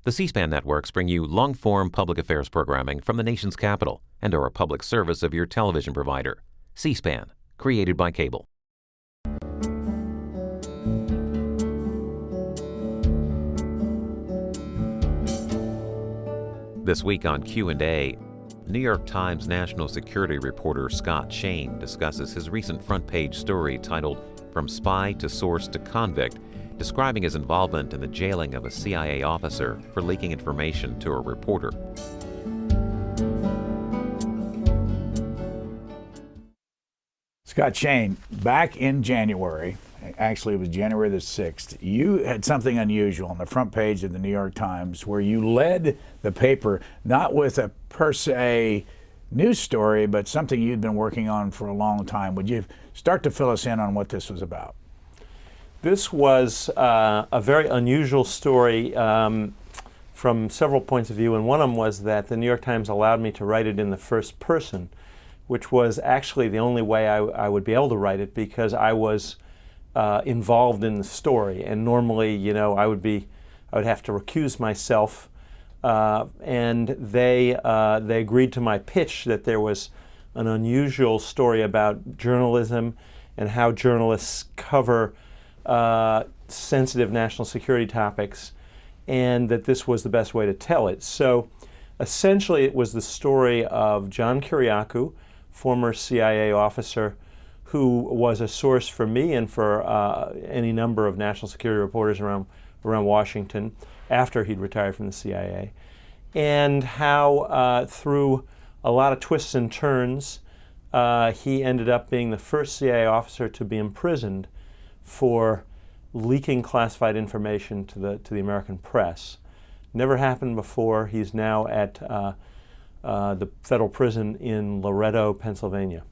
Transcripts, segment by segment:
The C-SPAN networks bring you long-form public affairs programming from the nation's capital and are a public service of your television provider. C-SPAN, created by cable. This week on Q&A, New York Times national security reporter Scott Shane discusses his recent front-page story titled From Spy to Source to Convict, describing his involvement in the jailing of a CIA officer for leaking information to a reporter. Scott Shane, back in January, actually it was January the 6th, you had something unusual on the front page of the New York Times where you led the paper not with a per se news story, but something you'd been working on for a long time. Would you start to fill us in on what this was about? This was a very unusual story from several points of view, and one of them was that the New York Times allowed me to write it in the first person, which was actually the only way I would be able to write it because I was involved in the story. And normally, you know, I would have to recuse myself, and they agreed to my pitch that there was an unusual story about journalism and how journalists cover sensitive national security topics, and that this was the best way to tell it. So essentially it was the story of John Kiriakou, former CIA officer who was a source for me and for any number of national security reporters around Washington after he'd retired from the CIA, and how through a lot of twists and turns he ended up being the first CIA officer to be imprisoned for leaking classified information to the American press. Never happened before. He's now at the federal prison in Loretto, Pennsylvania.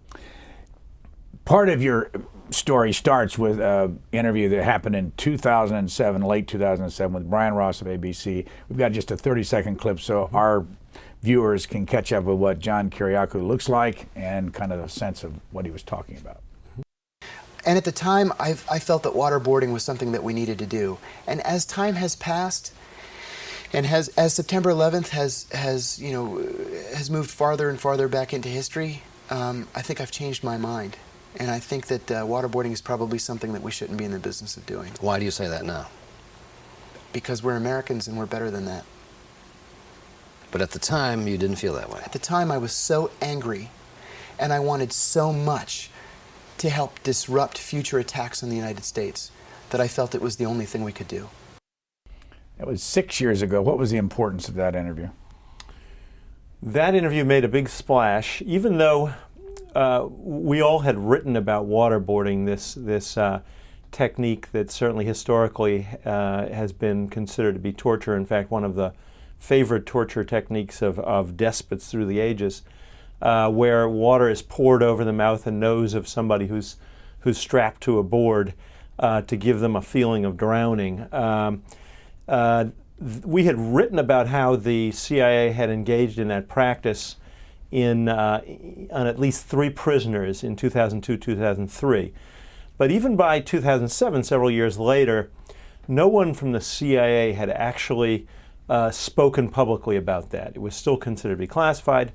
Part of your story starts with an interview that happened in 2007, late 2007, with Brian Ross of ABC. We've got just a 30-second clip so our viewers can catch up with what John Kiriakou looks like and kind of a sense of what he was talking about. And at the time, I felt that waterboarding was something that we needed to do. And as time has passed, and as September 11th has moved farther and farther back into history, I think I've changed my mind. And I think that waterboarding is probably something that we shouldn't be in the business of doing. Why do you say that now? Because we're Americans and we're better than that. But at the time, you didn't feel that way. At the time, I was so angry, and I wanted so much to help disrupt future attacks on the United States that I felt it was the only thing we could do. It was 6 years ago. What was the importance of that interview? That interview made a big splash, even though we all had written about waterboarding, this technique that certainly historically has been considered to be torture. In fact, one of the favorite torture techniques of despots through the ages, where water is poured over the mouth and nose of somebody who's strapped to a board to give them a feeling of drowning. We had written about how the CIA had engaged in that practice on at least 3 prisoners in 2002, 2003. But even by 2007, several years later, no one from the CIA had actually spoken publicly about that. It was still considered to be classified.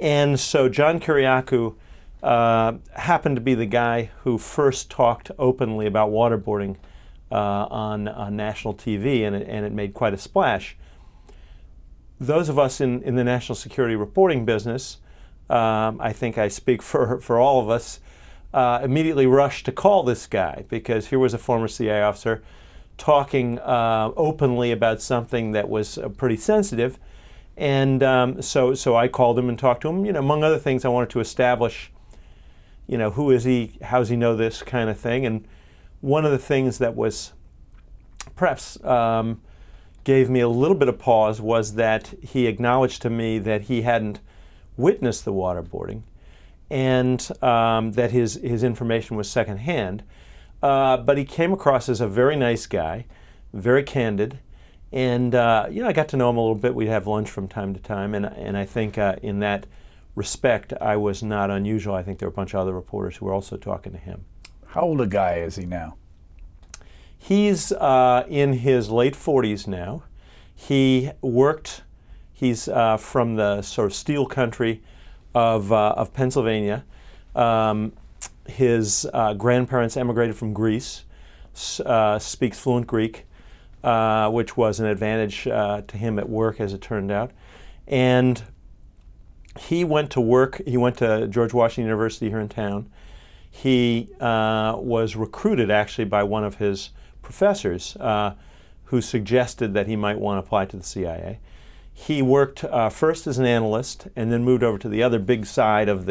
And so John Kiriakou happened to be the guy who first talked openly about waterboarding on national TV, and it made quite a splash. Those of us in the national security reporting business, I think I speak for all of us, immediately rushed to call this guy, because here was a former CIA officer talking openly about something that was pretty sensitive. And so I called him and talked to him. You know, among other things, I wanted to establish, you know, who is he, how does he know this kind of thing. And one of the things that was perhaps gave me a little bit of pause was that he acknowledged to me that he hadn't witnessed the waterboarding, and that his information was secondhand. But he came across as a very nice guy, very candid. And you know, I got to know him a little bit. We'd have lunch from time to time, and I think in that respect, I was not unusual. I think there were a bunch of other reporters who were also talking to him. How old a guy is he now? He's in his late 40s now. He worked. He's from the sort of steel country of Pennsylvania. His grandparents emigrated from Greece. Speaks fluent Greek, which was an advantage to him at work, as it turned out. And he went to work. He went to George Washington University here in town. He was recruited actually by one of his professors who suggested that he might want to apply to the CIA. He worked first as an analyst and then moved over to the other big side of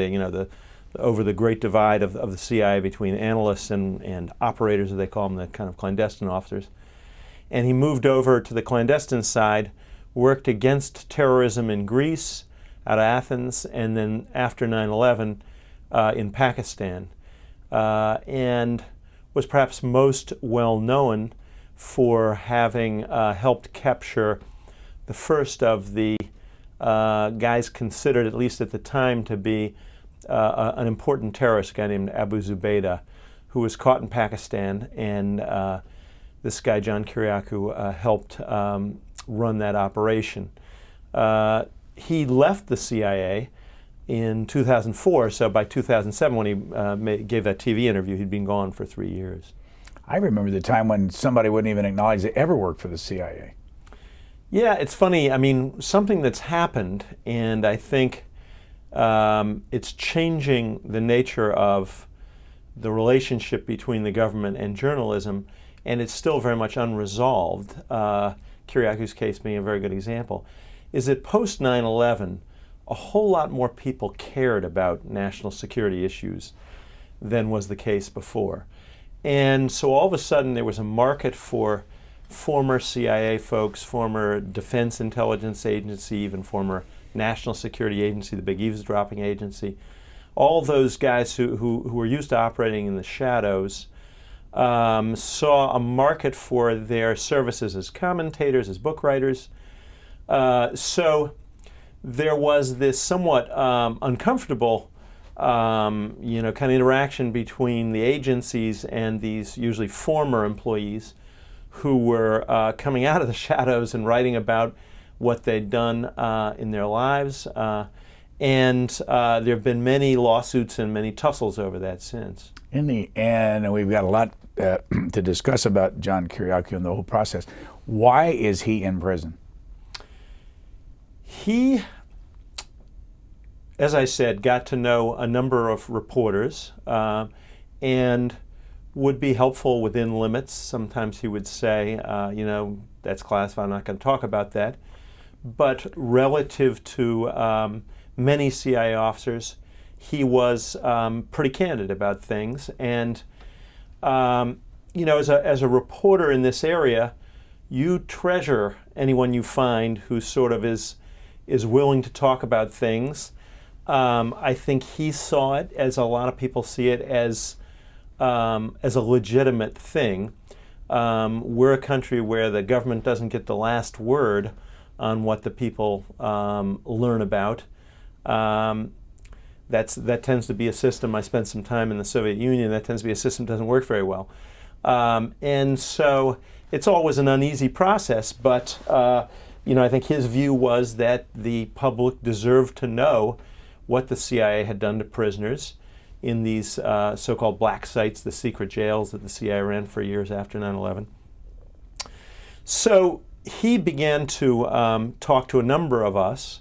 over the great divide of the CIA between analysts and operators, as they call them, the kind of clandestine officers. And he moved over to the clandestine side, worked against terrorism in Greece, out of Athens, and then after 9/11 in Pakistan, and was perhaps most well known for having helped capture the first of the guys considered, at least at the time, to be an important terrorist, a guy named Abu Zubaydah, who was caught in Pakistan, and this guy, John Kiriakou, helped run that operation. He left the CIA in 2004, so by 2007, when he gave that TV interview, he'd been gone for 3 years. I remember the time when somebody wouldn't even acknowledge they ever worked for the CIA. Yeah, it's funny. I mean, something that's happened, and I think it's changing the nature of the relationship between the government and journalism, and it's still very much unresolved. Kiriakou's case being a very good example, is that post 9/11, a whole lot more people cared about national security issues than was the case before. And so all of a sudden there was a market for former CIA folks, former Defense Intelligence Agency, even former National Security Agency, the big eavesdropping agency, all those guys who were used to operating in the shadows, saw a market for their services as commentators, as book writers. So there was this somewhat uncomfortable, kind of interaction between the agencies and these usually former employees who were coming out of the shadows and writing about what they'd done in their lives. And there have been many lawsuits and many tussles over that since. In the end, and we've got a lot to discuss about John Kiriakou and the whole process. Why is he in prison? He, as I said, got to know a number of reporters and would be helpful within limits. Sometimes he would say, that's classified, I'm not going to talk about that. But relative to many CIA officers, he was pretty candid about things. And, as a reporter in this area, you treasure anyone you find who sort of is willing to talk about things. I think he saw it, as a lot of people see it, as a legitimate thing. We're a country where the government doesn't get the last word on what the people learn about. That tends to be a system. I spent some time in the Soviet Union. That tends to be a system that doesn't work very well. And so it's always an uneasy process, but I think his view was that the public deserved to know what the CIA had done to prisoners in these so-called black sites, the secret jails that the CIA ran for years after 9/11. So he began to talk to a number of us.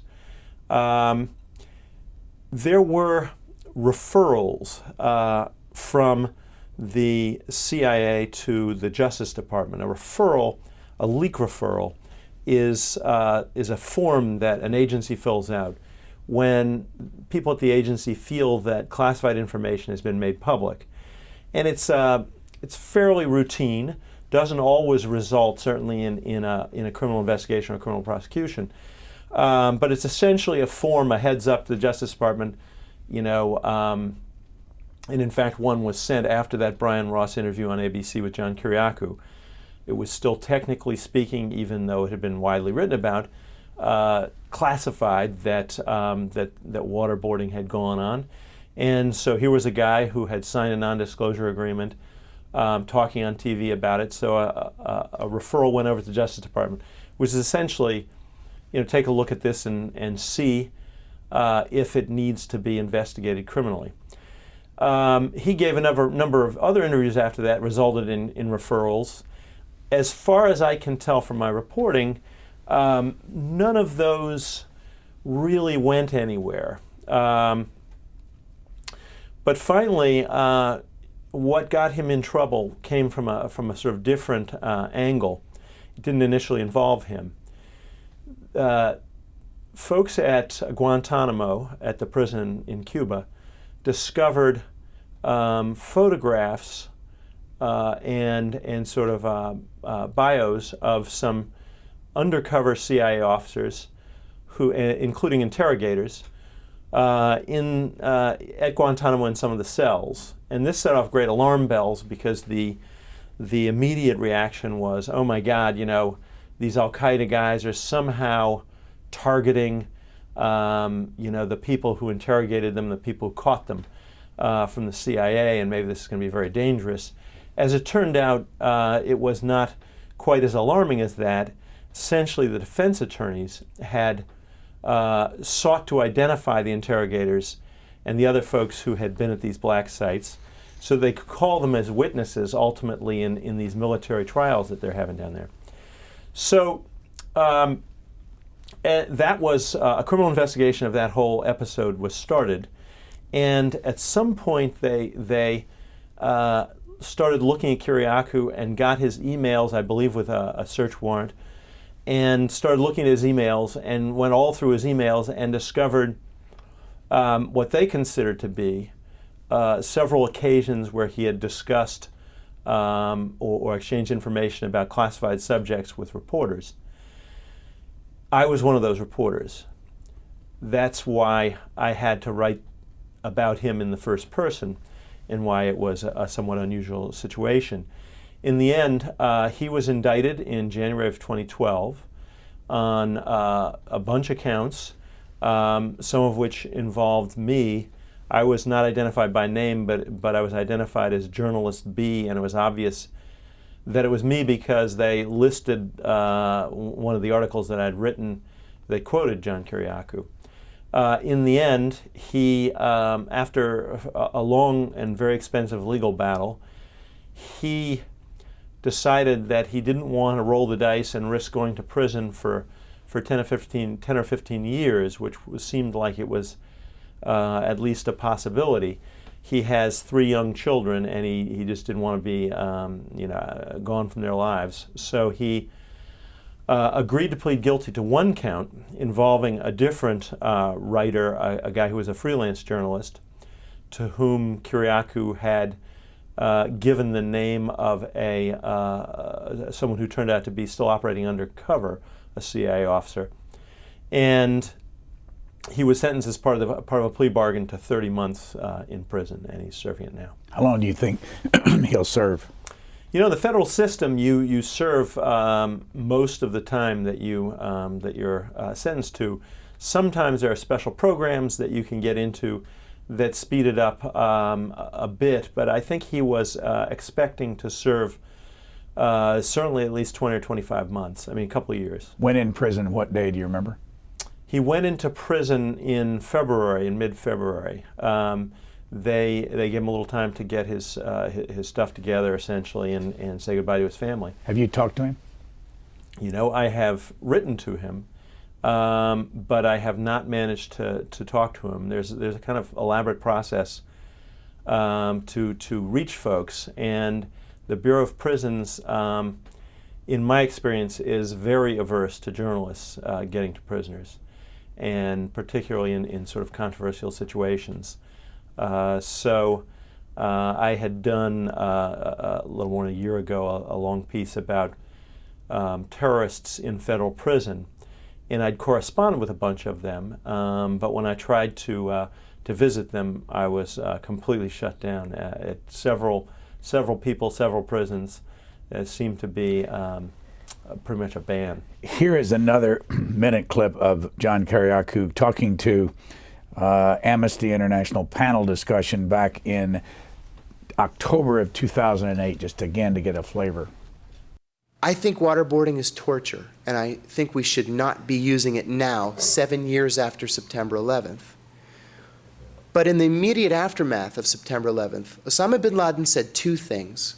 There were referrals from the CIA to the Justice Department. A leak referral, is a form that an agency fills out when people at the agency feel that classified information has been made public. And it's fairly routine, doesn't always result certainly in a criminal investigation or criminal prosecution, but it's essentially a form, a heads up to the Justice Department, and in fact one was sent after that Brian Ross interview on ABC with John Kiriakou. It was still, technically speaking, even though it had been widely written about, classified that waterboarding had gone on. And so here was a guy who had signed a non-disclosure agreement, talking on TV about it. So a referral went over to the Justice Department. which is essentially, take a look at this and see if it needs to be investigated criminally. He gave a number of other interviews after that, resulted in referrals. As far as I can tell from my reporting, none of those really went anywhere. But finally, what got him in trouble came from a sort of different angle. It didn't initially involve him. Folks at Guantanamo, at the prison in Cuba, discovered photographs and sort of bios of some undercover CIA officers, who, including interrogators, at Guantanamo in some of the cells. And this set off great alarm bells because the immediate reaction was, oh my God, these Al-Qaeda guys are somehow targeting the people who interrogated them, the people who caught them from the CIA, and maybe this is going to be very dangerous. As it turned out, it was not quite as alarming as that. Essentially, the defense attorneys had sought to identify the interrogators and the other folks who had been at these black sites so they could call them as witnesses ultimately in these military trials that they're having down there. So that was a criminal investigation of that whole episode was started, and at some point they started looking at Kiriakou and got his emails, I believe with a search warrant, and started looking at his emails and went all through his emails and discovered what they considered to be several occasions where he had discussed or exchanged information about classified subjects with reporters. I was one of those reporters. That's why I had to write about him in the first person and why it was a somewhat unusual situation. In the end, he was indicted in January of 2012 on a bunch of counts, some of which involved me. I was not identified by name, but I was identified as Journalist B, and it was obvious that it was me because they listed one of the articles that I'd written. They quoted John Kiriakou. In the end, he, after a long and very expensive legal battle, he decided that he didn't want to roll the dice and risk going to prison for 10 or 15 years, which seemed like it was at least a possibility. He has 3 young children, and he just didn't want to be gone from their lives. So he agreed to plead guilty to one count involving a different writer, a guy who was a freelance journalist, to whom Kiriakou had given the name of someone who turned out to be still operating undercover, a CIA officer. And he was sentenced as part of a plea bargain to 30 months in prison, and he's serving it now. How long do you think he'll serve? The federal system, you serve most of the time that you're sentenced to. Sometimes there are special programs that you can get into that speed it up a bit, but I think he was expecting to serve certainly at least 20 or 25 months. I mean, a couple of years. When in prison, what day do you remember? He went into prison in mid-February. They gave him a little time to get his stuff together, essentially, and say goodbye to his family. Have you talked to him? I have written to him, but I have not managed to talk to him. There's a kind of elaborate process to reach folks, and the Bureau of Prisons, in my experience, is very averse to journalists getting to prisoners, and particularly in sort of controversial situations. So I had done a little more than a year ago a long piece about terrorists in federal prison, and I'd corresponded with a bunch of them, but when I tried to visit them, I was completely shut down. At several people, several prisons, there seemed to be pretty much a ban. Here is another minute clip of John Kiriakou talking to Amnesty International panel discussion back in October of 2008, just again to get a flavor. I think waterboarding is torture, and I think we should not be using it now, 7 years after September 11th. But in the immediate aftermath of September 11th, Osama bin Laden said two things,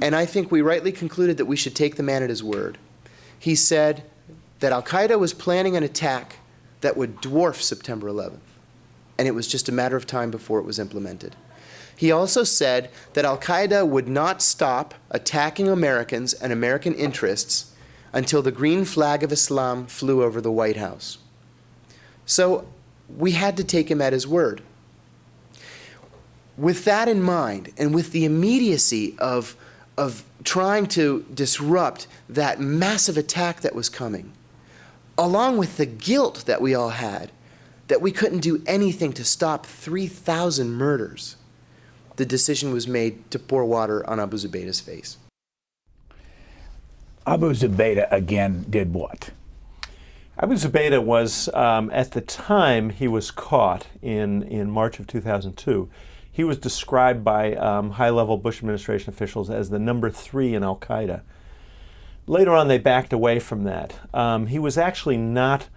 and I think we rightly concluded that we should take the man at his word. He said that al-Qaeda was planning an attack that would dwarf September 11th, and it was just a matter of time before it was implemented. He also said that al-Qaeda would not stop attacking Americans and American interests until the green flag of Islam flew over the White House. So we had to take him at his word. With that in mind, and with the immediacy of trying to disrupt that massive attack that was coming, along with the guilt that we all had, that we couldn't do anything to stop 3,000 murders, the decision was made to pour water on Abu Zubaydah's face. Abu Zubaydah, again, did what? Abu Zubaydah was, at the time he was caught in March of 2002, he was described by high-level Bush administration officials as the number 3 in al-Qaeda. Later on, they backed away from that. He was actually not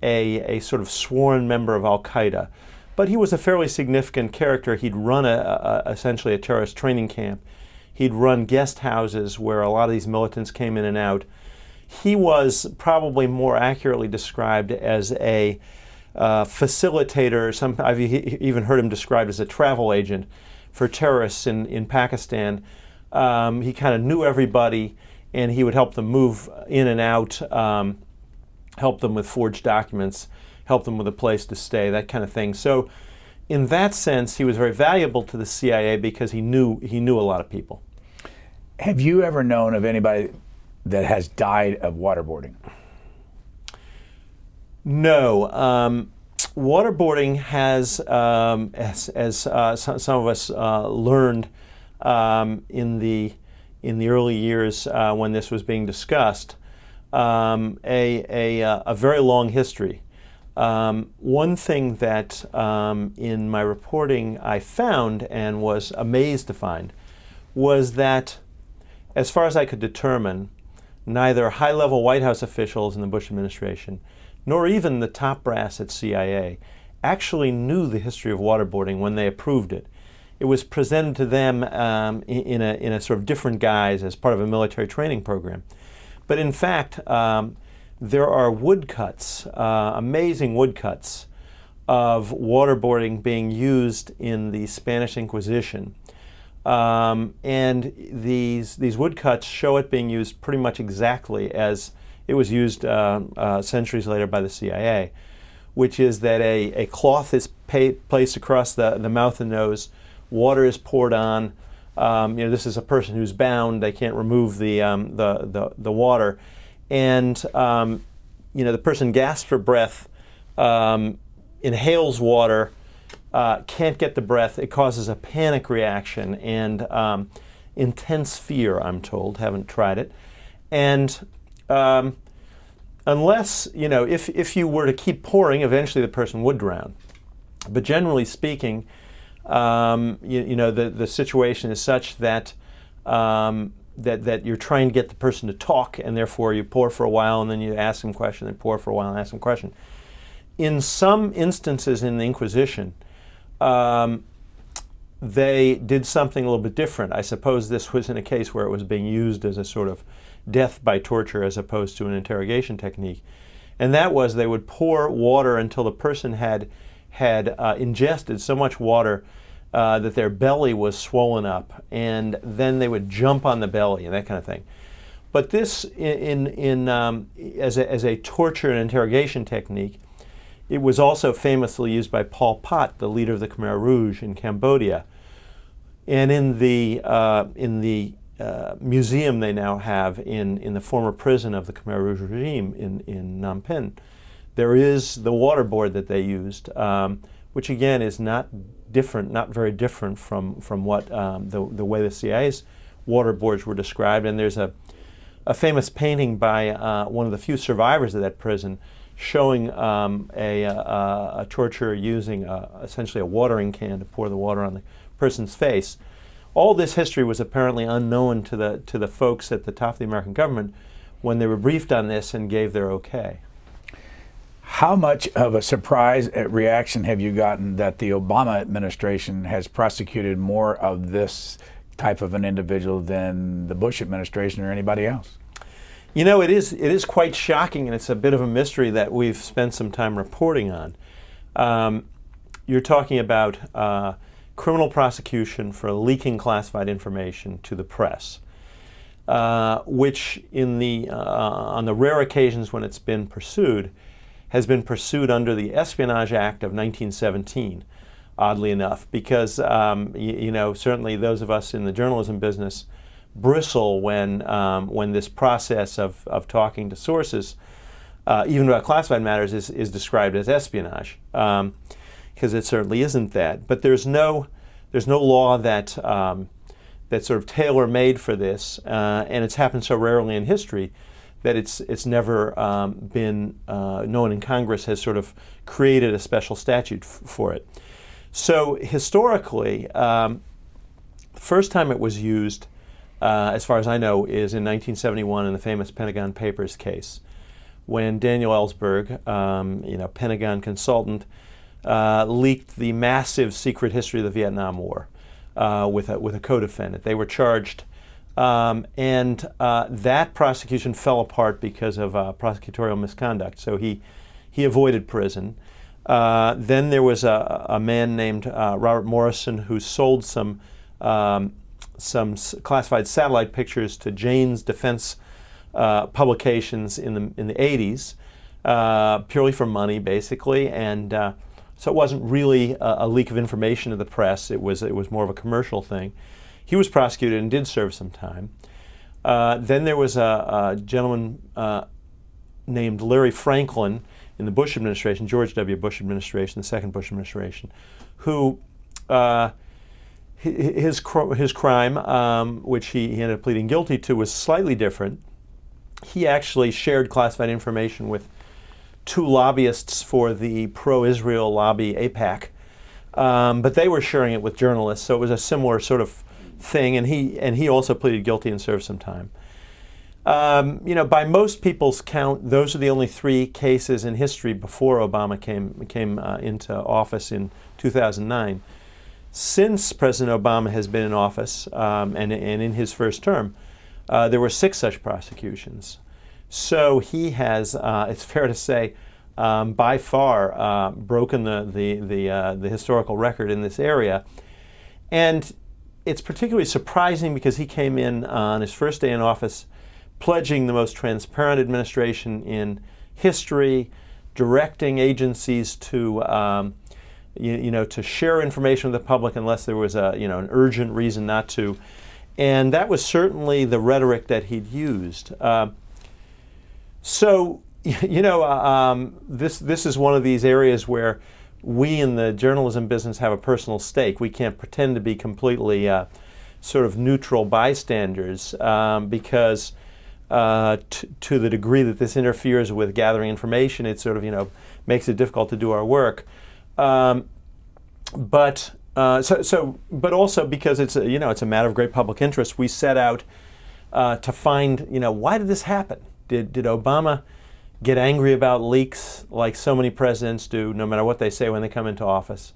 a sort of sworn member of al-Qaeda, but he was a fairly significant character. He'd run essentially a terrorist training camp. He'd run guest houses where a lot of these militants came in and out. He was probably more accurately described as a facilitator. I've even heard him described as a travel agent for terrorists in Pakistan. He kind of knew everybody, and he would help them move in and out, help them with forged documents, help them with a place to stay, that kind of thing. So in that sense, he was very valuable to the CIA because he knew a lot of people. Have you ever known of anybody that has died of waterboarding? No. Waterboarding has, as some of us learned in the early years when this was being discussed, a very long history. One thing that in my reporting I found and was amazed to find was that, as far as I could determine, neither high-level White House officials in the Bush administration nor even the top brass at CIA actually knew the history of waterboarding when they approved it. It was presented to them in a sort of different guise as part of a military training program. But in fact, there are woodcuts, amazing woodcuts, of waterboarding being used in the Spanish Inquisition. And these woodcuts show it being used pretty much exactly as it was used centuries later by the CIA, which is that a cloth is placed across the mouth and nose, water is poured on. This is a person who's bound; they can't remove the water, and the person gasps for breath, inhales water, can't get the breath. It causes a panic reaction and intense fear, I'm told. Haven't tried it. And unless, if you were to keep pouring, eventually the person would drown. But generally speaking, the situation is such that that you're trying to get the person to talk, and therefore you pour for a while and then you ask them a question, and pour for a while and ask them a question. In some instances in the Inquisition, they did something a little bit different. I suppose this was in a case where it was being used as a sort of death by torture as opposed to an interrogation technique. And that was they would pour water until the person had ingested so much water that their belly was swollen up, and then they would jump on the belly and that kind of thing. But this, as a torture and interrogation technique, it was also famously used by Pol Pot, the leader of the Khmer Rouge in Cambodia. And in the museum they now have in the former prison of the Khmer Rouge regime in Phnom Penh, there is the waterboard that they used, which again is not very different from what the way the CIA's waterboards were described. And there's a famous painting by one of the few survivors of that prison showing a torturer using essentially a watering can to pour the water on the person's face. all this history was apparently unknown to the folks at the top of the American government when they were briefed on this and gave their okay. How much of a surprise reaction have you gotten that the Obama administration has prosecuted more of this type of an individual than the Bush administration or anybody else? You know, it is quite shocking, and it's a bit of a mystery that we've spent some time reporting on. You're talking about criminal prosecution for leaking classified information to the press, which on the rare occasions when it's been pursued, has been pursued under the Espionage Act of 1917, oddly enough, because certainly those of us in the journalism business bristle when this process of talking to sources, even about classified matters, is described as espionage, because it certainly isn't that. But there's no law that that's sort of tailor-made for this, and it's happened so rarely in history that it's never been, no one in Congress has sort of created a special statute for it. So historically, the first time it was used, as far as I know, is in 1971 in the famous Pentagon Papers case, when Daniel Ellsberg, Pentagon consultant, leaked the massive secret history of the Vietnam War with a co-defendant. They were charged. And that prosecution fell apart because of prosecutorial misconduct. So he avoided prison. Then there was a man named Robert Morrison who sold some classified satellite pictures to Jane's Defense publications in the 80s, purely for money, basically. And so it wasn't really a leak of information to the press. It was more of a commercial thing. He was prosecuted and did serve some time. Then there was a gentleman named Larry Franklin in the Bush administration, George W. Bush administration, the second Bush administration, who his crime, which he ended up pleading guilty to, was slightly different. He actually shared classified information with two lobbyists for the pro-Israel lobby, AIPAC, but they were sharing it with journalists, so it was a similar sort of thing, and he also pleaded guilty and served some time. By most people's count, those are the only three cases in history before Obama came into office in 2009. Since President Obama has been in office, and in his first term, there were 6 such prosecutions. So he has, it's fair to say, by far broken the historical record in this area, and it's particularly surprising because he came in on his first day in office pledging the most transparent administration in history, directing agencies to to share information with the public unless there was an urgent reason not to, and that was certainly the rhetoric that he'd used. This is one of these areas where we in the journalism business have a personal stake. We can't pretend to be completely sort of neutral bystanders because to the degree that this interferes with gathering information, it sort of makes it difficult to do our work. But also because it's it's a matter of great public interest, we set out to find why did this happen? Did Obama get angry about leaks like so many presidents do, no matter what they say when they come into office,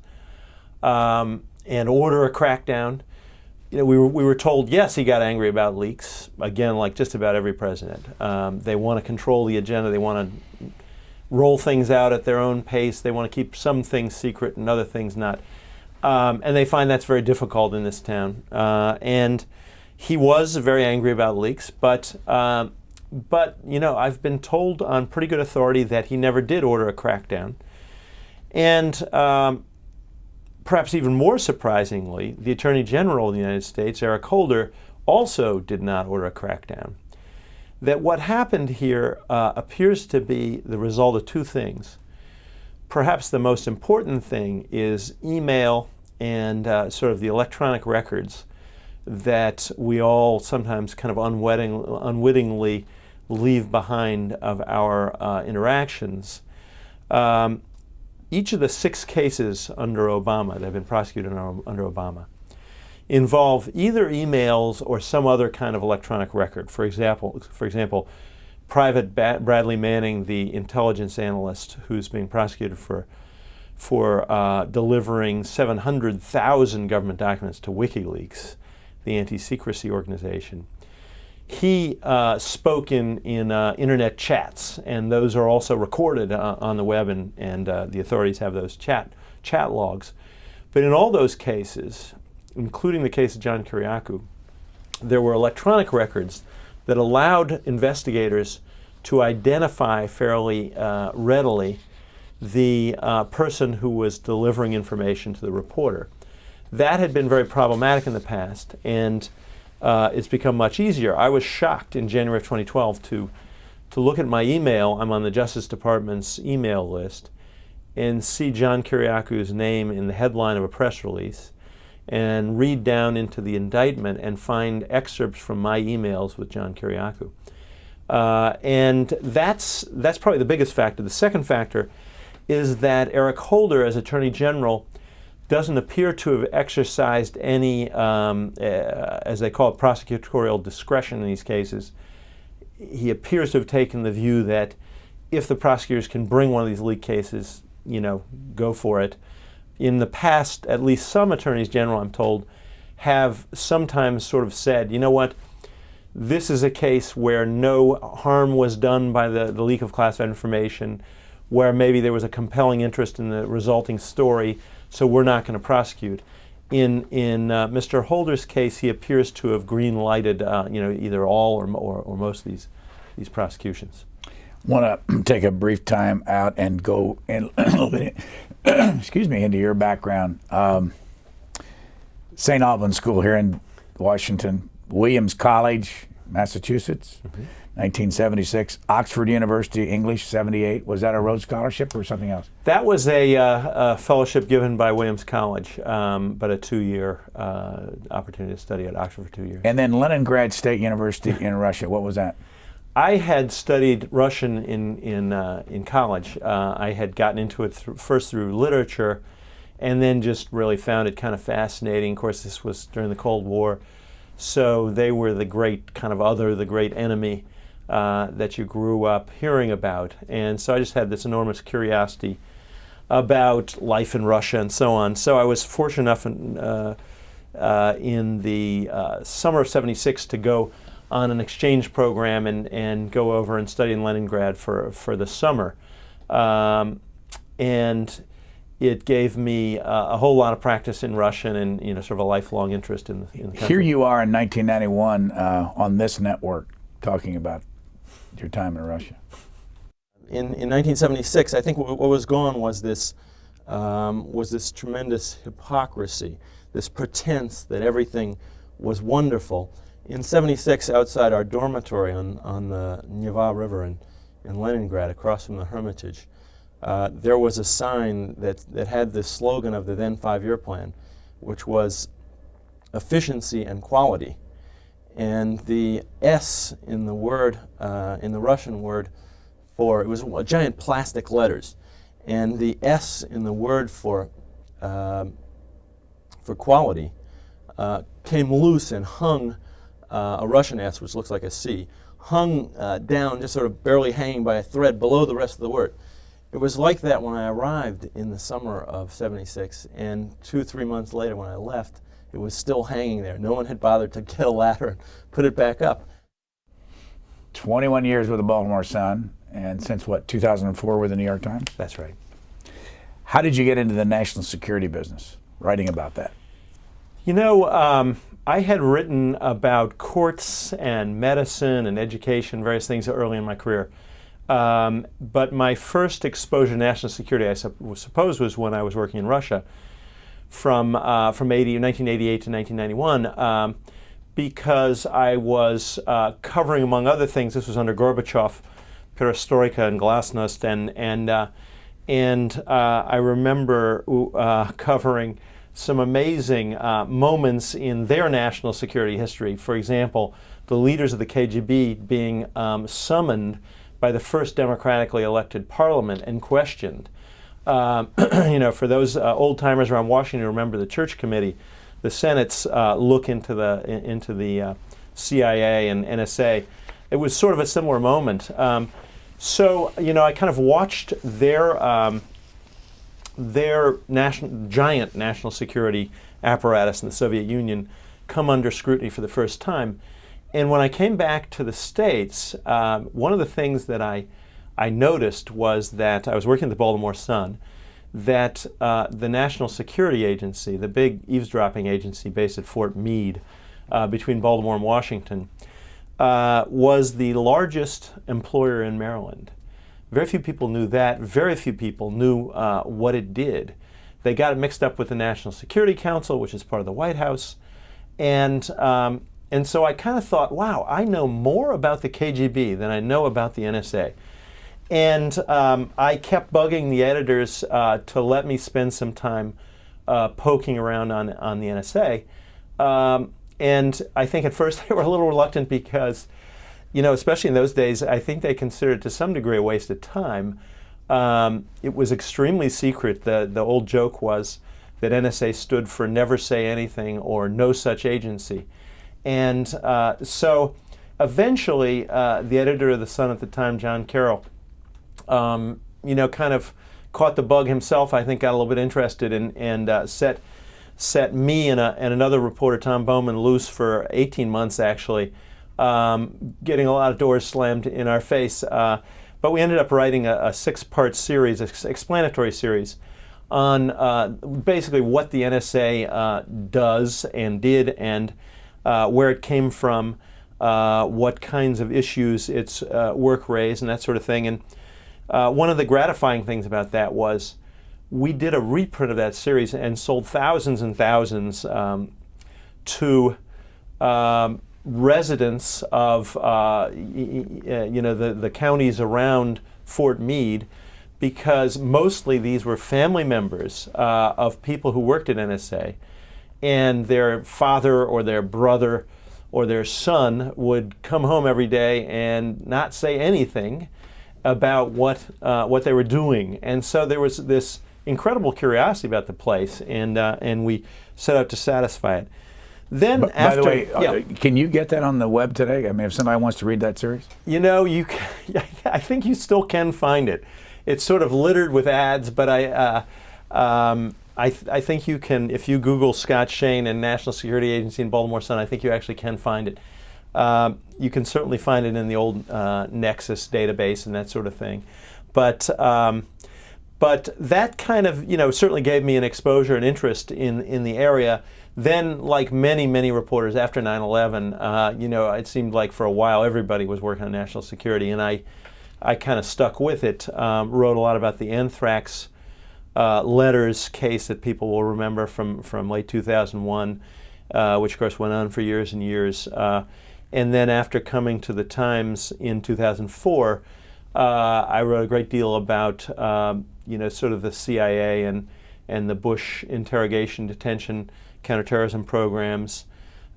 and order a crackdown? We were told, yes, he got angry about leaks, again, like just about every president. They want to control the agenda. They want to roll things out at their own pace. They want to keep some things secret and other things not. And they find that's very difficult in this town. And he was very angry about leaks, but I've been told on pretty good authority that he never did order a crackdown. And perhaps even more surprisingly, the Attorney General of the United States, Eric Holder, also did not order a crackdown. That what happened here appears to be the result of two things. Perhaps the most important thing is email and sort of the electronic records that we all sometimes kind of unwittingly leave behind of our interactions. Each of the 6 cases under Obama that have been prosecuted under Obama, involve either emails or some other kind of electronic record. For example, Private Bradley Manning, the intelligence analyst who's being prosecuted for delivering 700,000 government documents to WikiLeaks, the anti-secrecy organization. He spoke in internet chats, and those are also recorded on the web, and the authorities have those chat logs. But in all those cases, including the case of John Kiriakou, there were electronic records that allowed investigators to identify fairly readily the person who was delivering information to the reporter. That had been very problematic in the past, and it's become much easier. I was shocked in January of 2012 to look at my email. I'm on the Justice Department's email list, and see John Kiriakou's name in the headline of a press release, and read down into the indictment and find excerpts from my emails with John Kiriakou. And that's probably the biggest factor. The second factor is that Eric Holder, as Attorney General, doesn't appear to have exercised any, as they call it, prosecutorial discretion in these cases. He appears to have taken the view that if the prosecutors can bring one of these leak cases, go for it. In the past, at least some attorneys general, I'm told, have sometimes sort of said, you know what, this is a case where no harm was done by the leak of classified information, where maybe there was a compelling interest in the resulting story, so we're not going to prosecute. In Mr. Holder's case, he appears to have green-lighted, either all or most of these prosecutions. Want to take a brief time out and go in a little bit, into your background. St. Albans School here in Washington, Williams College, Massachusetts, 1976, Oxford University, English, 78. Was that a Rhodes Scholarship or something else? That was a fellowship given by Williams College, but a 2-year opportunity to study at Oxford for 2 years. And then Leningrad State University in Russia. What was that? I had studied Russian in college. I had gotten into it first through literature, and then just really found it kind of fascinating. Of course, this was during the Cold War, so they were the great kind of other, the great enemy that you grew up hearing about. And so I just had this enormous curiosity about life in Russia and so on. So I was fortunate enough in the summer of '76 to go on an exchange program and go over and study in Leningrad for the summer. And it gave me a whole lot of practice in Russian and sort of a lifelong interest in the country. Here you are in 1991 on this network talking about your time in Russia. In 1976, I think what was gone was this tremendous hypocrisy, this pretense that everything was wonderful. In '76, outside our dormitory on the Neva River in Leningrad, across from the Hermitage, there was a sign that had the slogan of the then 5-year plan, which was efficiency and quality. And the S in the word, in the Russian word for, it was giant plastic letters, and the S in the word for quality came loose and hung. A Russian S, which looks like a C, hung down, just sort of barely hanging by a thread below the rest of the word. It was like that when I arrived in the summer of '76, and 2-3 months later when I left, it was still hanging there. No one had bothered to get a ladder and put it back up. 21 years with the Baltimore Sun, and since 2004 with the New York Times? That's right. How did you get into the national security business, writing about that? I had written about courts and medicine and education, various things early in my career. But my first exposure to national security, I suppose, was when I was working in Russia from 1988 to 1991, because I was covering, among other things, this was under Gorbachev, perestroika and glasnost, and I remember covering some amazing moments in their national security history. For example, the leaders of the KGB being summoned by the first democratically elected parliament and questioned. For those old-timers around Washington who remember the Church Committee, the Senate's look into the CIA and NSA. It was sort of a similar moment. So I kind of watched their giant national security apparatus in the Soviet Union come under scrutiny for the first time. And when I came back to the States, one of the things that I noticed was that I was working at the Baltimore Sun, that the National Security Agency, the big eavesdropping agency based at Fort Meade between Baltimore and Washington, was the largest employer in Maryland. Very few people knew that. Very few people knew what it did. They got it mixed up with the National Security Council, which is part of the White House. And so I kind of thought, wow, I know more about the KGB than I know about the NSA. And I kept bugging the editors to let me spend some time poking around on the NSA. And I think at first they were a little reluctant because, especially in those days, I think they considered it to some degree a waste of time. It was extremely secret. The old joke was that NSA stood for Never Say Anything or No Such Agency. And so eventually the editor of The Sun at the time, John Carroll, kind of caught the bug himself. I think got a little bit interested and set me and another reporter, Tom Bowman, loose for 18 months actually, getting a lot of doors slammed in our face. But we ended up writing a 6-part series, explanatory series, on basically what the NSA does and did and where it came from, what kinds of issues its work raised, and that sort of thing. And one of the gratifying things about that was we did a reprint of that series and sold thousands and thousands to residents of the counties around Fort Meade, because mostly these were family members of people who worked at NSA, and their father or their brother or their son would come home every day and not say anything about what they were doing. And so there was this incredible curiosity about the place, and we set out to satisfy it. Then By the way, can you get that on the web today? I mean, if somebody wants to read that series? I think you still can find it. It's sort of littered with ads, but I think you can, if you Google Scott Shane and National Security Agency in Baltimore Sun, I think you actually can find it. You can certainly find it in the old Nexus database and that sort of thing. But that kind of, certainly gave me an exposure and interest in the area. Then, like many, many reporters after 9/11, it seemed like for a while everybody was working on national security, and I kind of stuck with it. Wrote a lot about the anthrax letters case that people will remember from late 2001, which of course went on for years and years. And then after coming to the Times in 2004, I wrote a great deal about sort of the CIA and the Bush interrogation, detention, counterterrorism programs.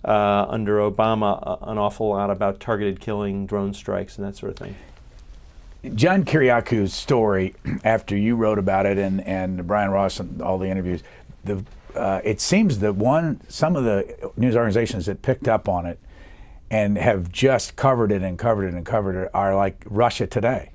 Under Obama, an awful lot about targeted killing, drone strikes, and that sort of thing. John Kiriaku's story, after you wrote about it and Brian Ross and all the interviews, it seems that some of the news organizations that picked up on it and have just covered it are like Russia Today.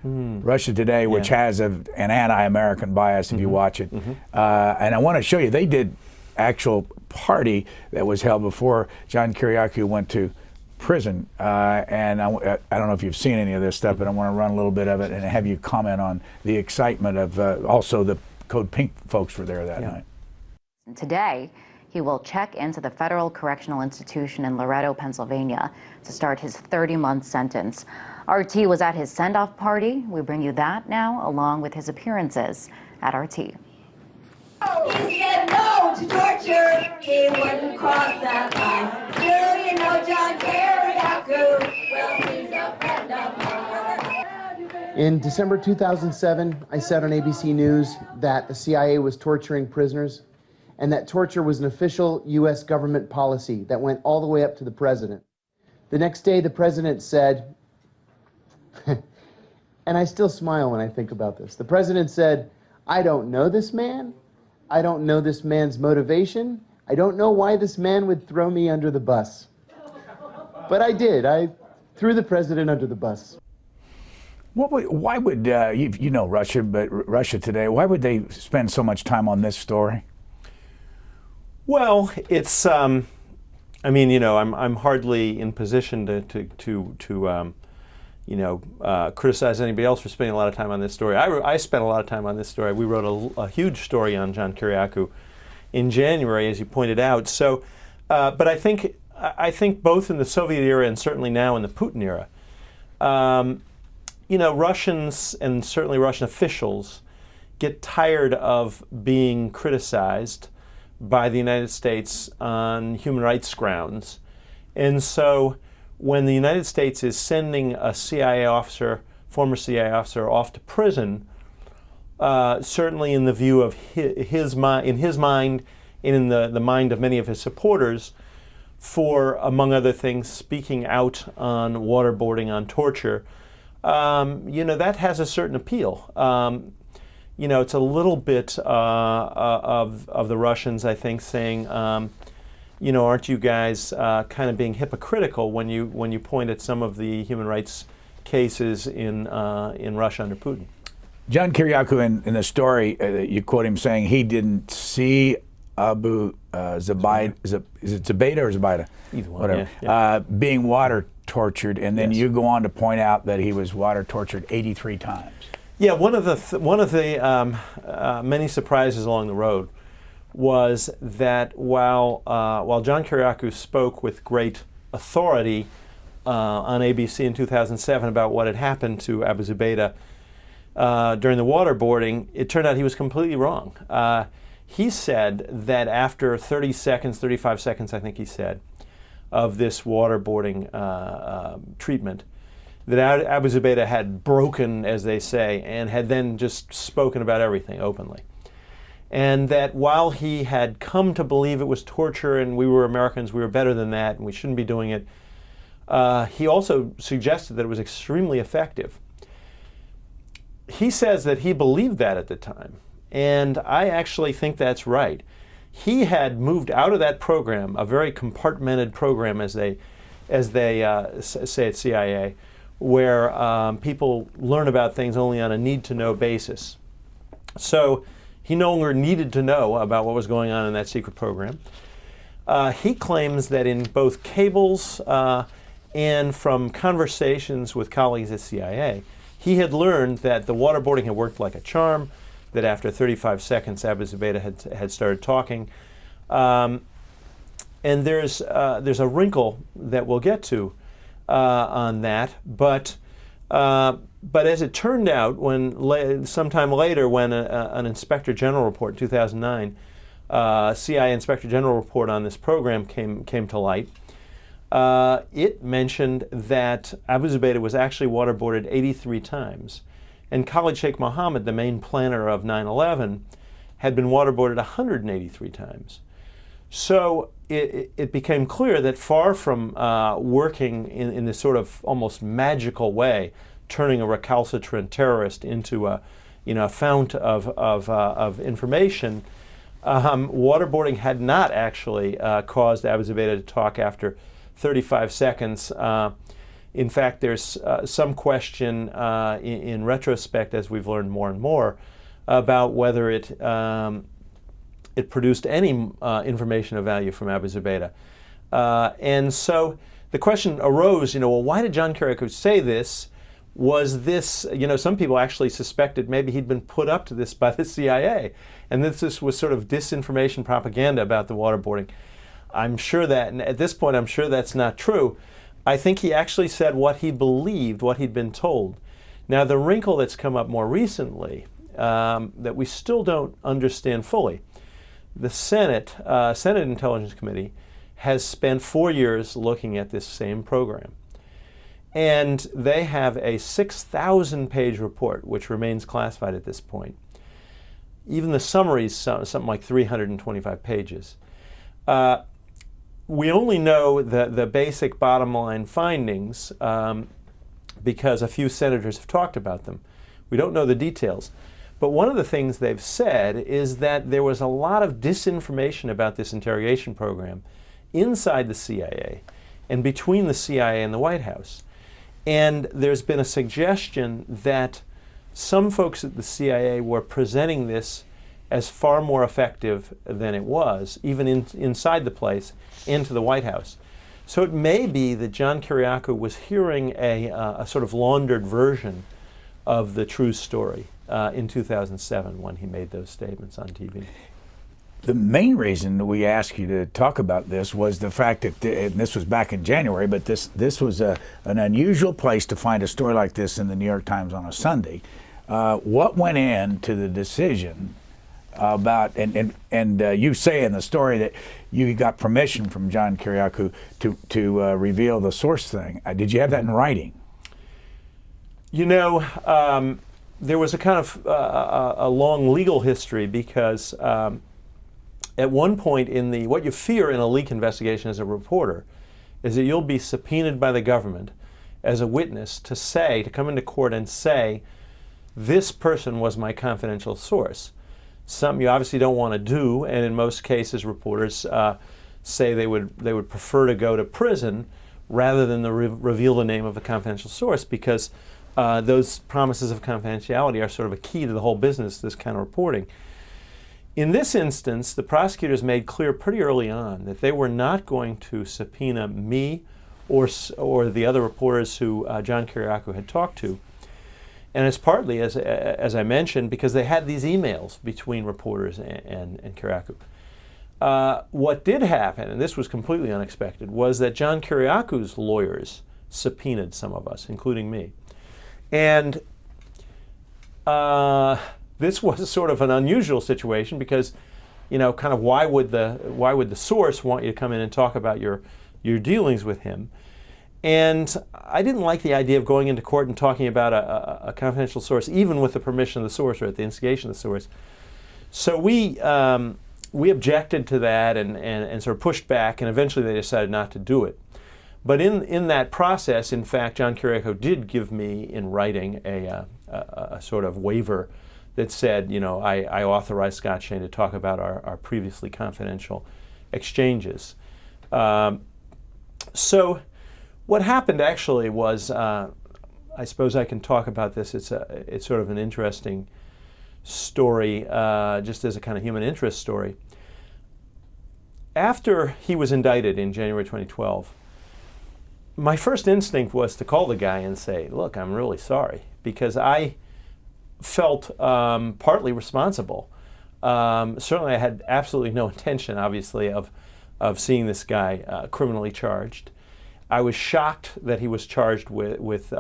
Russia Today, which has an anti-American bias if you watch it. And I want to show you, they did actual party that was held before John Kiriakou went to prison. And I don't know if you've seen any of this stuff, but I want to run a little bit of it and have you comment on the excitement of also the Code Pink folks were there that night. Today, he will check into the Federal Correctional Institution in Loretto, Pennsylvania to start his 30-month sentence. RT was at his send-off party. We bring you that now, along with his appearances at RT. He said no to torture. He wouldn't cross that line. Do you know John Kiriakou? Well, he's a friend of mine. In December 2007, I said on ABC News that the CIA was torturing prisoners and that torture was an official U.S. government policy that went all the way up to the president. The next day, the president said, and I still smile when I think about this, the president said, "I don't know this man. I don't know this man's motivation, I don't know why this man would throw me under the bus. But I did. I threw the president under the bus. Why would you know Russia, but Russia today? Why would they spend so much time on this story? Well, it's. I mean, you know, I'm hardly in position to criticize anybody else for spending a lot of time on this story. I spent a lot of time on this story. We wrote a huge story on John Kiriakou in January, as you pointed out. So, but I think both in the Soviet era and certainly now in the Putin era, you know, Russians and certainly Russian officials get tired of being criticized by the United States on human rights grounds. And so when the United States is sending a CIA officer, former CIA officer, off to prison, certainly in the view of his mind and in the mind of many of his supporters, for, among other things, speaking out on waterboarding, on torture, you know, that has a certain appeal. You know, it's a little bit of the Russians, I think, saying, you know, aren't you guys kind of being hypocritical when you point at some of the human rights cases in Russia under Putin? John Kiriakou, in the story, you quote him saying he didn't see Abu Zubaydah, is it Zubaydah or Zubaydah? Either one, whatever, yeah. being water tortured, and then Yes. you go on to point out that he was water tortured 83 times. Yeah, one of the many surprises along the road was that while John Kiriakou spoke with great authority on ABC in 2007 about what had happened to Abu Zubaydah during the waterboarding, it turned out he was completely wrong. He said that after 35 seconds, I think he said, of this waterboarding treatment, that Abu Zubaydah had broken, as they say, and had then just spoken about everything openly. And that while he had come to believe it was torture and we were Americans, we were better than that and we shouldn't be doing it, he also suggested that it was extremely effective. He says that he believed that at the time, and I actually think that's right. He had moved out of that program, a very compartmented program, as they say at CIA, where people learn about things only on a need-to-know basis. So he no longer needed to know about what was going on in that secret program. He claims that in both cables and from conversations with colleagues at CIA, he had learned that the waterboarding had worked like a charm, that after 35 seconds Abu Zubaydah had started talking. And there's a wrinkle that we'll get to on that, but as it turned out, when sometime later, when an Inspector General report in 2009, CIA Inspector General report on this program came to light, it mentioned that Abu Zubaydah was actually waterboarded 83 times, and Khalid Sheikh Mohammed, the main planner of 9/11, had been waterboarded 183 times. So it became clear that far from working in this sort of almost magical way, turning a recalcitrant terrorist into a fount of information, waterboarding had not actually caused Abu Zubaydah to talk after 35 seconds. In fact, there's some question in retrospect, as we've learned more and more, about whether it produced any information of value from Abu Zubaydah. And so the question arose, well, why did John Kiriakou say this? Was this, some people actually suspected maybe he'd been put up to this by the CIA, and this was sort of disinformation propaganda about the waterboarding. I'm sure that, and at this point, I'm sure that's not true. I think he actually said what he believed, what he'd been told. Now, the wrinkle that's come up more recently that we still don't understand fully, the Senate Intelligence Committee has spent 4 years looking at this same program. And they have a 6,000-page report, which remains classified at this point. Even the summary is something like 325 pages. We only know the basic bottom line findings because a few senators have talked about them. We don't know the details. But one of the things they've said is that there was a lot of disinformation about this interrogation program inside the CIA and between the CIA and the White House. And there's been a suggestion that some folks at the CIA were presenting this as far more effective than it was, even inside the place, into the White House. So it may be that John Kiriakou was hearing a sort of laundered version of the true story in 2007 when he made those statements on TV. The main reason that we asked you to talk about this was the fact that, and this was back in January, but this was an unusual place to find a story like this in the New York Times on a Sunday. What went into the decision about, and you say in the story that you got permission from John Kiriakou to reveal the source thing. Did you have that in writing? You know, there was a kind of a long legal history because at one point in what you fear in a leak investigation as a reporter is that you'll be subpoenaed by the government as a witness to come into court and say, this person was my confidential source. Something you obviously don't want to do, and in most cases reporters say they would prefer to go to prison rather than reveal the name of a confidential source, because those promises of confidentiality are sort of a key to the whole business, this kind of reporting. In this instance, the prosecutors made clear pretty early on that they were not going to subpoena me or the other reporters who John Kiriakou had talked to. And it's partly, as I mentioned, because they had these emails between reporters and Kiriakou. What did happen, and this was completely unexpected, was that John Kiriakou's lawyers subpoenaed some of us, including me. And this was sort of an unusual situation because, you know, kind of why would the source want you to come in and talk about your dealings with him? And I didn't like the idea of going into court and talking about a confidential source, even with the permission of the source or at the instigation of the source. So we objected to that and sort of pushed back, and eventually they decided not to do it. But in that process, in fact, John Kiriakou did give me in writing a sort of waiver that said, you know, I authorized Scott Shane to talk about our previously confidential exchanges. So what happened actually was, I suppose I can talk about this. It's sort of an interesting story, just as a kind of human interest story. After he was indicted in January 2012, my first instinct was to call the guy and say, look, I'm really sorry, because I felt partly responsible. Certainly I had absolutely no intention, obviously, of seeing this guy criminally charged. I was shocked that he was charged with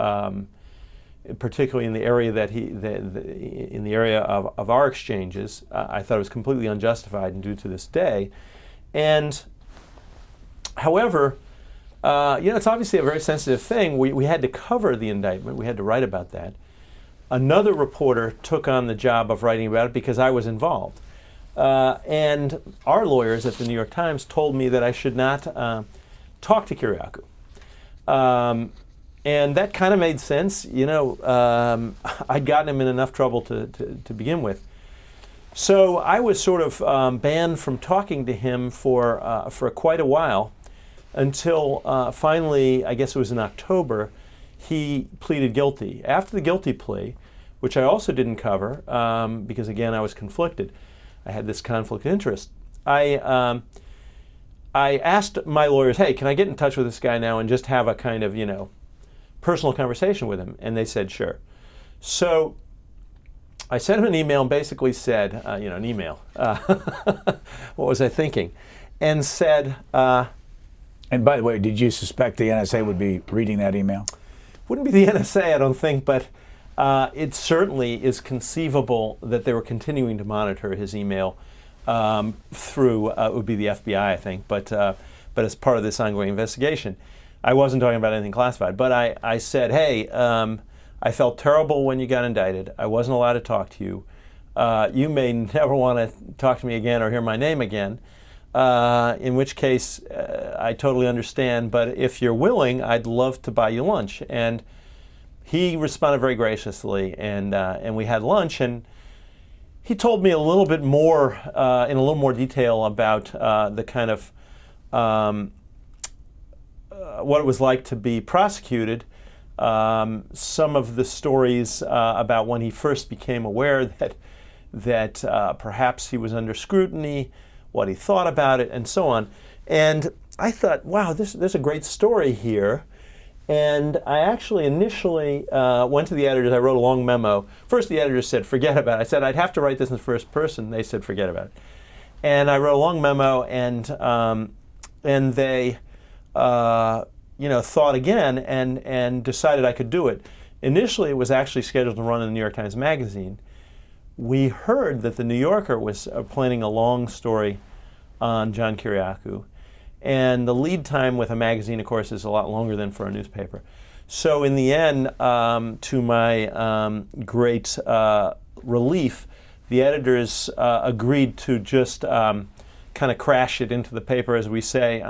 particularly in the area in the area of our exchanges. I thought it was completely unjustified and do to this day. And however, you know, it's obviously a very sensitive thing. We had to cover the indictment. We had to write about that. Another reporter took on the job of writing about it because I was involved. And our lawyers at the New York Times told me that I should not talk to Kiriakou. And that kind of made sense. You know, I'd gotten him in enough trouble to begin with. So I was sort of banned from talking to him for quite a while, until finally, I guess it was in October, he pleaded guilty. After the guilty plea, which I also didn't cover, because again I was conflicted, I had this conflict of interest. I asked my lawyers, hey, can I get in touch with this guy now and just have a kind of, you know, personal conversation with him? And they said, sure. So I sent him an email and basically said, you know, an email. What was I thinking? And said... and by the way, did you suspect the NSA would be reading that email? Wouldn't be the NSA, I don't think, but it certainly is conceivable that they were continuing to monitor his email through, it would be the FBI, I think, but as part of this ongoing investigation. I wasn't talking about anything classified, but I said, hey, I felt terrible when you got indicted. I wasn't allowed to talk to you. You may never want to talk to me again or hear my name again, in which case I totally understand, but if you're willing, I'd love to buy you lunch. And he responded very graciously, and we had lunch, and he told me a little bit more, in a little more detail about the kind of what it was like to be prosecuted. Some of the stories about when he first became aware that perhaps he was under scrutiny, what he thought about it, and so on. And I thought, wow, there's a great story here. And I actually initially went to the editors. I wrote a long memo. First, the editors said, forget about it. I said, I'd have to write this in the first person. They said, forget about it. And I wrote a long memo, and they thought again and decided I could do it. Initially, it was actually scheduled to run in the New York Times Magazine. We heard that the New Yorker was planning a long story on John Kiriakou. And the lead time with a magazine, of course, is a lot longer than for a newspaper. So in the end, to my great relief, the editors agreed to just kind of crash it into the paper, as we say,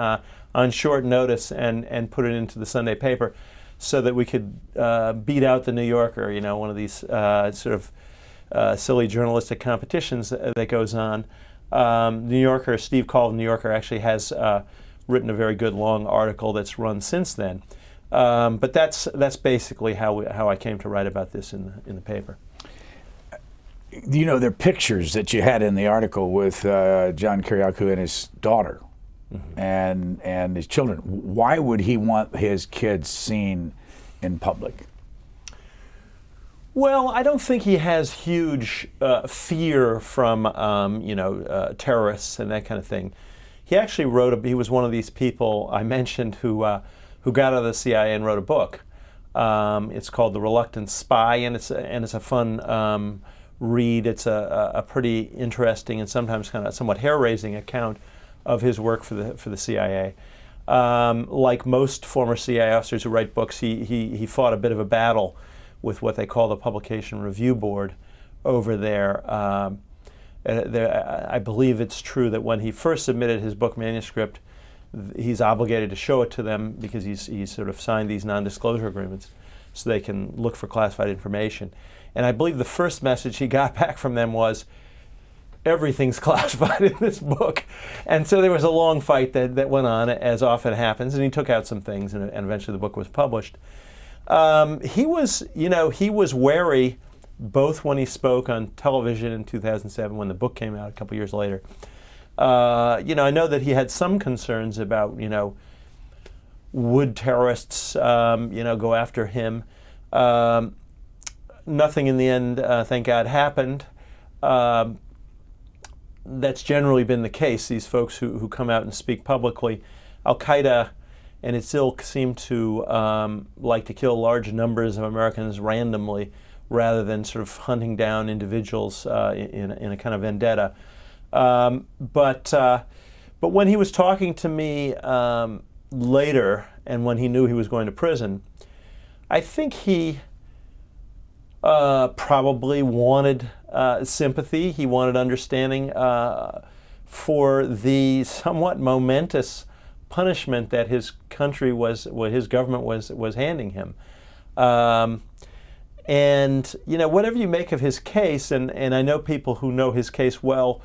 on short notice and put it into the Sunday paper so that we could beat out the New Yorker, one of these sort of silly journalistic competitions that goes on. New Yorker, Steve Call of New Yorker, actually has written a very good long article that's run since then. But that's basically how I came to write about this in the paper. There are pictures that you had in the article with John Kiriakou and his daughter, mm-hmm. and his children. Why would he want his kids seen in public? Well, I don't think he has huge fear from terrorists and that kind of thing. He actually he was one of these people I mentioned who got out of the CIA and wrote a book. It's called The Reluctant Spy, and it's a fun read. It's a pretty interesting and sometimes kind of somewhat hair-raising account of his work for the CIA. Like most former CIA officers who write books, he fought a bit of a battle with what they call the Publication Review Board over there. I believe it's true that when he first submitted his book manuscript, he's obligated to show it to them because he's sort of signed these non-disclosure agreements so they can look for classified information. And I believe the first message he got back from them was, everything's classified in this book. And so there was a long fight that went on, as often happens, and he took out some things, and eventually the book was published. He was wary both when he spoke on television in 2007, when the book came out a couple years later. I know that he had some concerns about, would terrorists, go after him. Nothing in the end, thank God, happened. That's generally been the case. These folks who come out and speak publicly, Al-Qaeda and its ilk seem to like to kill large numbers of Americans randomly, rather than sort of hunting down individuals in a kind of vendetta. But when he was talking to me later, and when he knew he was going to prison, I think he probably wanted sympathy. He wanted understanding for the somewhat momentous punishment that his country his government was handing him. And whatever you make of his case, and I know people who know his case well,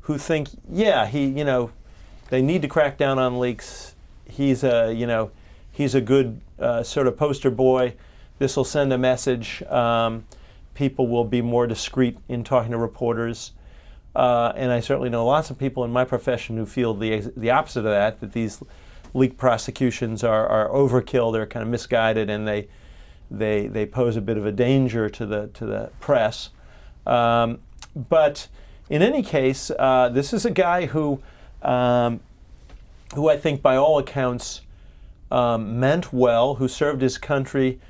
who think, yeah, they need to crack down on leaks. He's a good sort of poster boy. This will send a message. People will be more discreet in talking to reporters. And I certainly know lots of people in my profession who feel the opposite of that these leak prosecutions are overkill, they're kind of misguided, and they pose a bit of a danger to the press. But in any case, this is a guy who I think by all accounts meant well, who served his country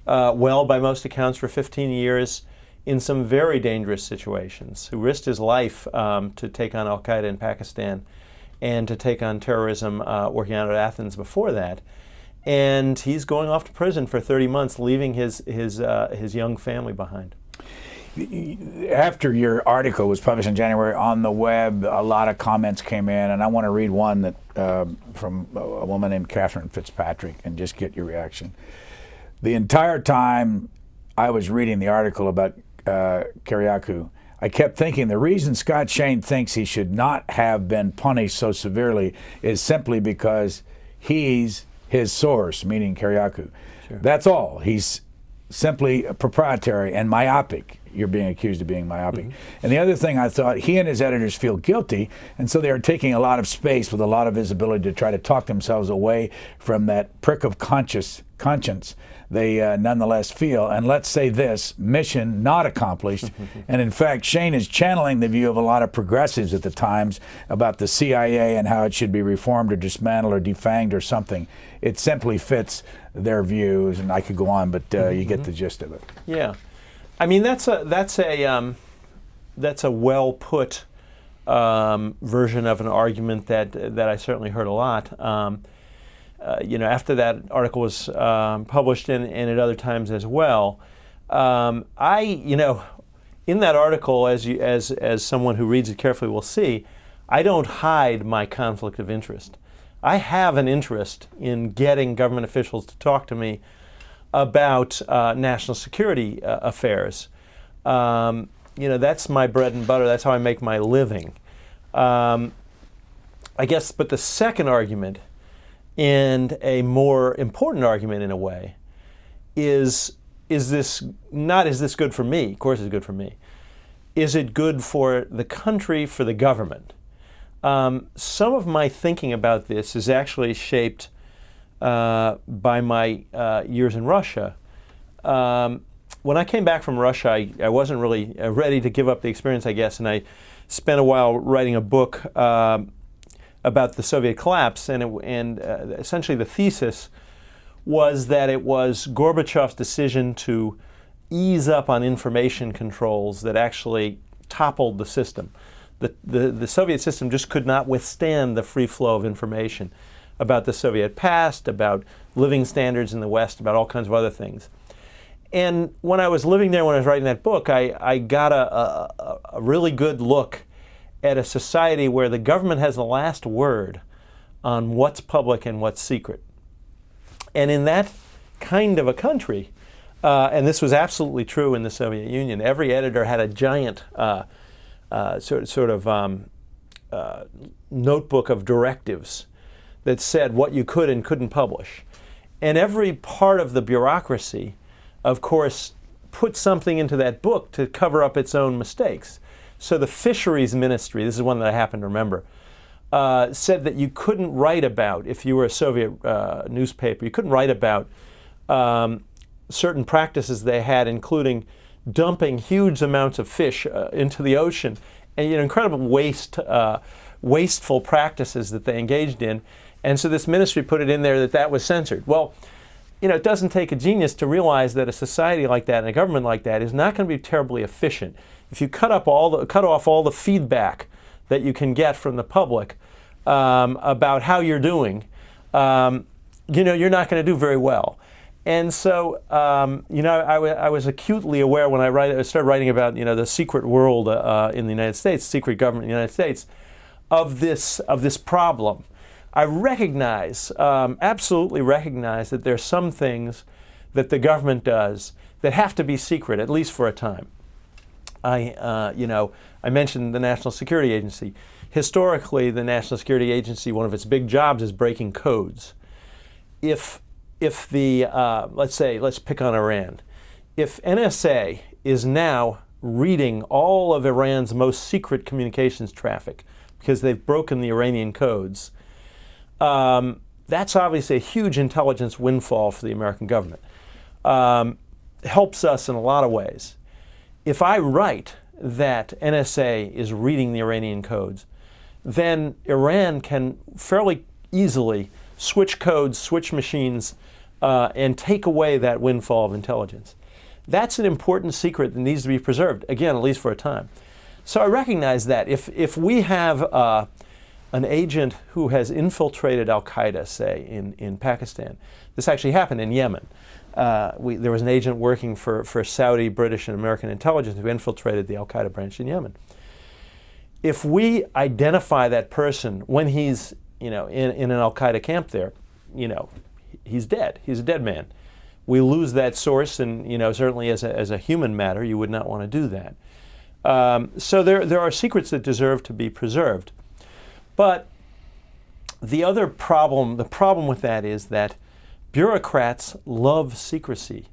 well by most accounts for 15 years in some very dangerous situations, who risked his life to take on Al-Qaeda in Pakistan and to take on terrorism working out of Athens before that. And he's going off to prison for 30 months, leaving his young family behind. After your article was published in January on the web, a lot of comments came in, and I want to read one that from a woman named Catherine Fitzpatrick and just get your reaction. The entire time I was reading the article about Kiriakou, I kept thinking the reason Scott Shane thinks he should not have been punished so severely is simply because he's his source, meaning Keriakou. Sure. That's all. He's simply proprietary and myopic. You're being accused of being myopic. And the other thing I thought, he and his editors feel guilty, and so they are taking a lot of space with a lot of visibility to try to talk themselves away from that prick of conscience they nonetheless feel. And let's say this, mission not accomplished. And in fact, Shane is channeling the view of a lot of progressives at the Times about the CIA and how it should be reformed or dismantled or defanged or something. It simply fits their views, and I could go on, but you get the gist of it. Yeah. I mean, that's a well put version of an argument that I certainly heard a lot. After that article was published and at other times as well, in that article, as someone who reads it carefully will see, I don't hide my conflict of interest. I have an interest in getting government officials to talk to me about national security affairs. That's my bread and butter. That's how I make my living. I guess, but the second argument, and a more important argument in a way, is this good for me? Of course it's good for me. Is it good for the country, for the government? Some of my thinking about this is actually shaped by my years in Russia. When I came back from Russia, I wasn't really ready to give up the experience, I guess, and I spent a while writing a book about the Soviet collapse, and essentially the thesis was that it was Gorbachev's decision to ease up on information controls that actually toppled the system. The Soviet system just could not withstand the free flow of information about the Soviet past, about living standards in the West, about all kinds of other things. And when I was living there, when I was writing that book, I got a really good look at a society where the government has the last word on what's public and what's secret. And in that kind of a country, and this was absolutely true in the Soviet Union, every editor had a giant notebook of directives that said what you could and couldn't publish. And every part of the bureaucracy, of course, put something into that book to cover up its own mistakes. So the Fisheries Ministry, this is one that I happen to remember, said that you couldn't write about, if you were a Soviet newspaper, you couldn't write about certain practices they had, including dumping huge amounts of fish into the ocean, and incredible wasteful practices that they engaged in. And so this ministry put it in there that was censored. Well, it doesn't take a genius to realize that a society like that and a government like that is not going to be terribly efficient. If you cut off all the feedback that you can get from the public about how you're doing, you're not going to do very well. And so, I was acutely aware when I started writing about the secret world in the United States, secret government in the United States, of this problem. I absolutely recognize that there's some things that the government does that have to be secret, at least for a time. I mentioned the National Security Agency. Historically, the National Security Agency, one of its big jobs is breaking codes. If the, let's pick on Iran. If NSA is now reading all of Iran's most secret communications traffic because they've broken the Iranian codes, that's obviously a huge intelligence windfall for the American government. Helps us in a lot of ways. If I write that NSA is reading the Iranian codes, then Iran can fairly easily switch codes, switch machines, and take away that windfall of intelligence. That's an important secret that needs to be preserved, again, at least for a time. So I recognize that if we have an agent who has infiltrated al-Qaeda, say, in Pakistan, this actually happened in Yemen. There was an agent working for Saudi, British, and American intelligence who infiltrated the al-Qaeda branch in Yemen. If we identify that person when he's in an al-Qaeda camp there, he's dead. He's a dead man. We lose that source, and certainly as a human matter, you would not want to do that. So there are secrets that deserve to be preserved. But the problem with that is that bureaucrats love secrecy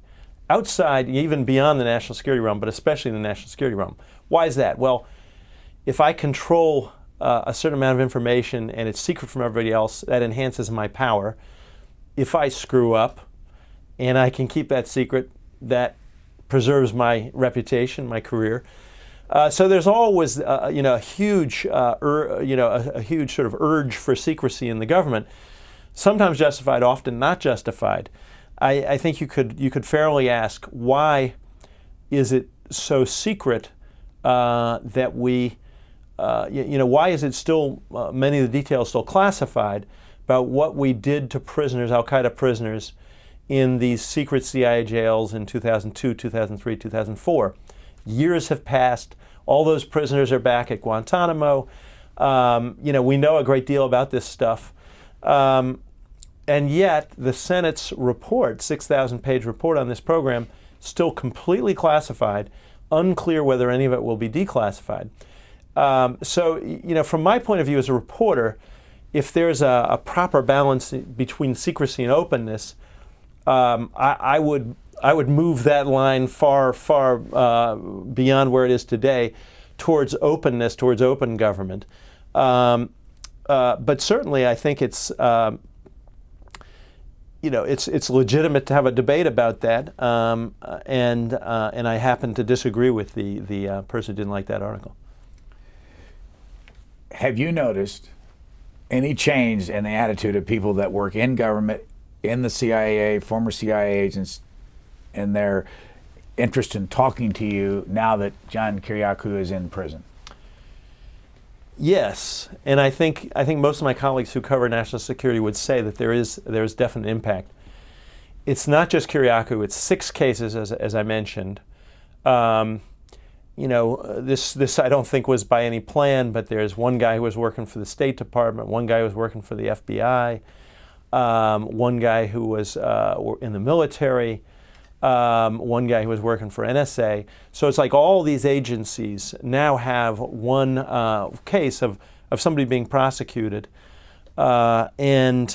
outside, even beyond the national security realm, but especially in the national security realm. Why is that? Well, if I control a certain amount of information and it's secret from everybody else, that enhances my power. If I screw up and I can keep that secret, that preserves my reputation, my career. So there's always, a huge sort of urge for secrecy in the government. Sometimes justified, often not justified. I think you could fairly ask, why is it so secret that we, why is it still many of the details still classified about what we did to prisoners, Al-Qaeda prisoners, in these secret CIA jails in 2002, 2003, 2004? Years have passed. All those prisoners are back at Guantanamo. We know a great deal about this stuff. And yet the Senate's report, 6,000-page report on this program, still completely classified, unclear whether any of it will be declassified. So, from my point of view as a reporter, if there's a proper balance between secrecy and openness, I would move that line far beyond where it is today towards openness, towards open government. But certainly, I think it's legitimate to have a debate about that, and I happen to disagree with the person who didn't like that article. Have you noticed any change in the attitude of people that work in government, in the CIA, former CIA agents, and their interest in talking to you now that John Kiriakou is in prison? Yes, and I think most of my colleagues who cover national security would say that there is definite impact. It's not just Kiriakou; it's 6 cases, as I mentioned. This I don't think was by any plan, but there's one guy who was working for the State Department, one guy who was working for the FBI, one guy who was in the military, one guy who was working for NSA. So it's like all these agencies now have one case of somebody being prosecuted. And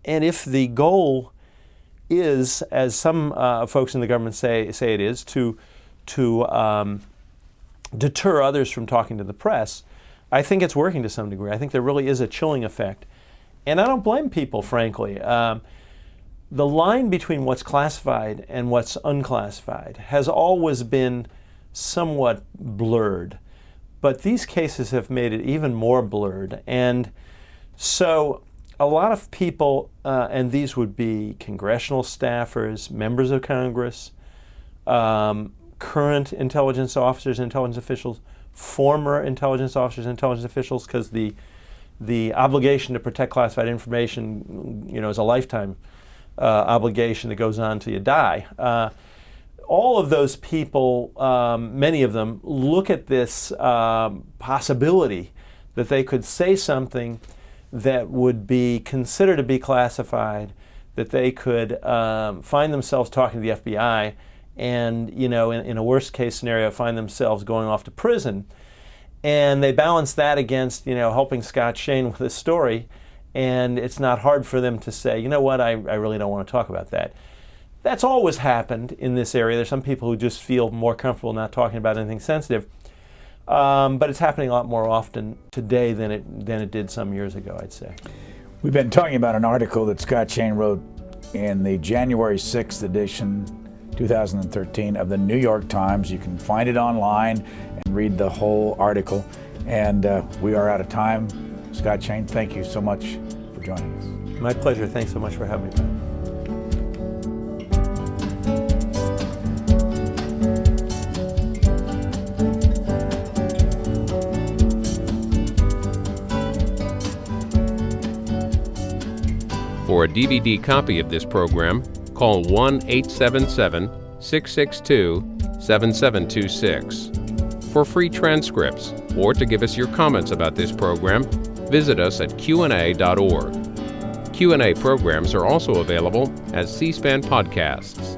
if the goal is, as some folks in the government say it is, to deter others from talking to the press, I think it's working to some degree. I think there really is a chilling effect. And I don't blame people, frankly. The line between what's classified and what's unclassified has always been somewhat blurred. But these cases have made it even more blurred. And so a lot of people, and these would be congressional staffers, members of Congress, current intelligence officers, intelligence officials, former intelligence officers, intelligence officials, because the obligation to protect classified information, is a lifetime obligation that goes on till you die. All of those people, many of them, look at this possibility that they could say something that would be considered to be classified, that they could find themselves talking to the FBI, and in a worst case scenario find themselves going off to prison. And they balance that against helping Scott Shane with his story, and it's not hard for them to say, you know what, I really don't want to talk about that. That's always happened in this area. There's some people who just feel more comfortable not talking about anything sensitive, but it's happening a lot more often today than it did some years ago, I'd say. We've been talking about an article that Scott Shane wrote in the January 6th edition, 2013, of the New York Times. You can find it online and read the whole article. And we are out of time. Scott Shane, thank you so much for joining us. My pleasure. Thanks so much for having me back. For a DVD copy of this program, call 1-877-662-7726. For free transcripts or to give us your comments about this program, visit us at qna.org. Q&A programs are also available as C-SPAN podcasts.